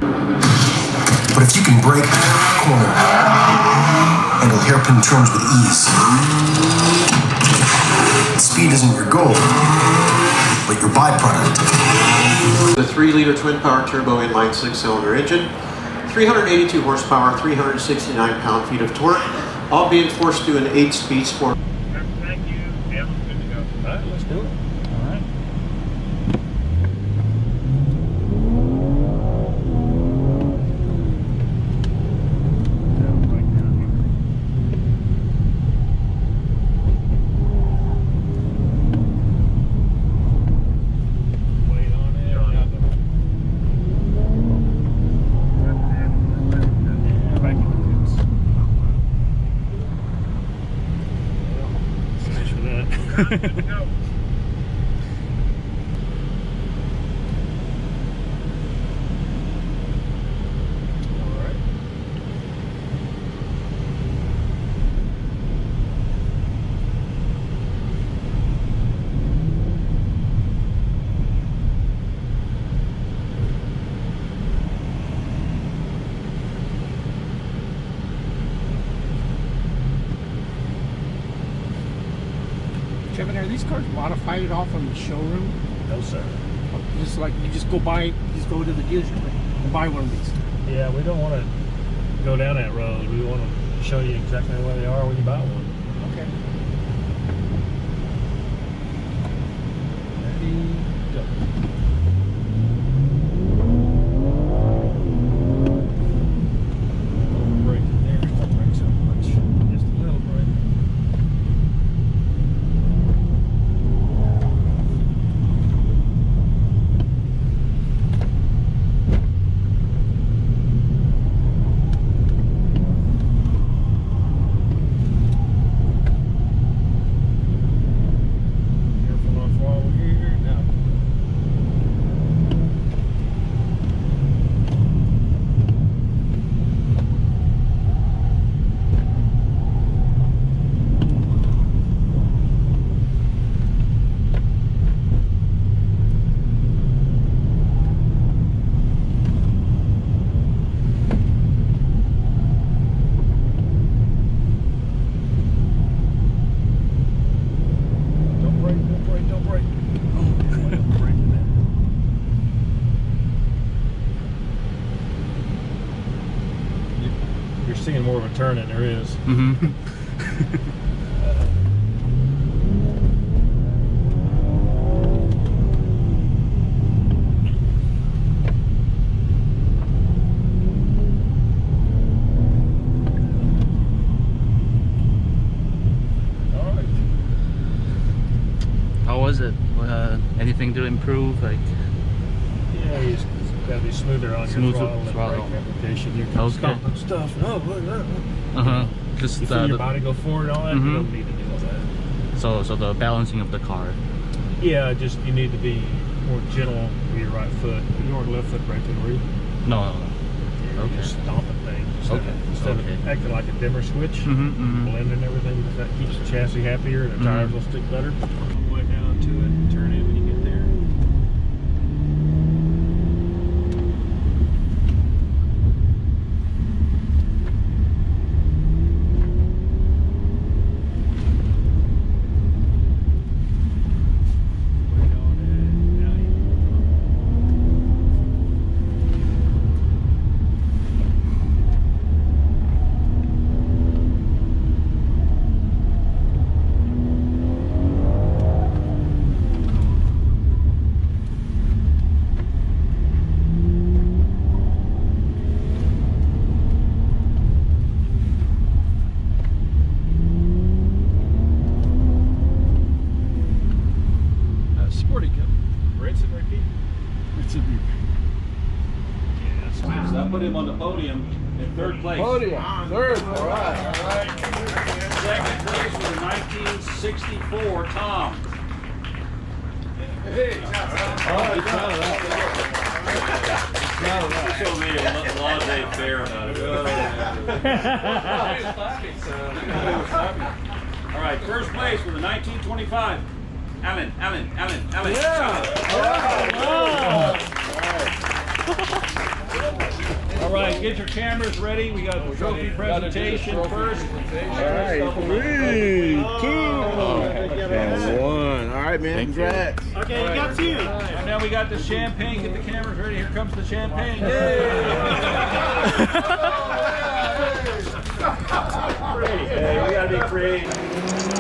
But if you can break, corner, handle hairpin turns with ease, speed isn't your goal, but your byproduct. The 3-liter twin-power turbo inline 6-cylinder engine, 382 horsepower, 369 pound-feet of torque, all being forced through an 8-speed sport. Thank you. Yeah, good to go. All right, let's do it. All right. Good to go. Kevin, are these cars modified at all from the showroom? No, sir. Just like you just go to the dealership and buy one of these. Yeah, we don't want to go down that road. We want to show you exactly where they are when you buy one. Okay. Ready, go. Brake there. Don't brake so much. Just a little brake. You're seeing more of a turn than there is. Mm-hmm. All right. How was it? Anything to improve? Like, Yeah, you just gotta be smoother on Smooth your throttle and throttle. brake application. You're Okay. stomping stuff. just You feel your body go forward and all that. You Mhm. don't need to do all that. so the balancing of the car. Yeah, just you need to be more gentle with your right foot. You weren't left foot braking, were you? No. You're Okay. just stomping things instead Okay. of acting like a dimmer switch, Mm-hmm. blending everything. Because that keeps the chassis happier and the tires will stick better. All the way down to it and turn in when you get there. Wait on it. Now you Sporty Cup. Rinse and repeat. It's a beauty. Yeah, So I put him on the podium in third place. Podium, third, all right. Second place was 1964 Tom. Show me a laissez faire about it. All right, first place with a 1925. Alan. Yeah. get your cameras ready. We got the trophy presentation first. Alright, 3, 2, and 1. Alright, man. Congrats. Okay, you got two. And now we got the champagne. Get the cameras ready. Here comes the champagne. Hey, we gotta be creative.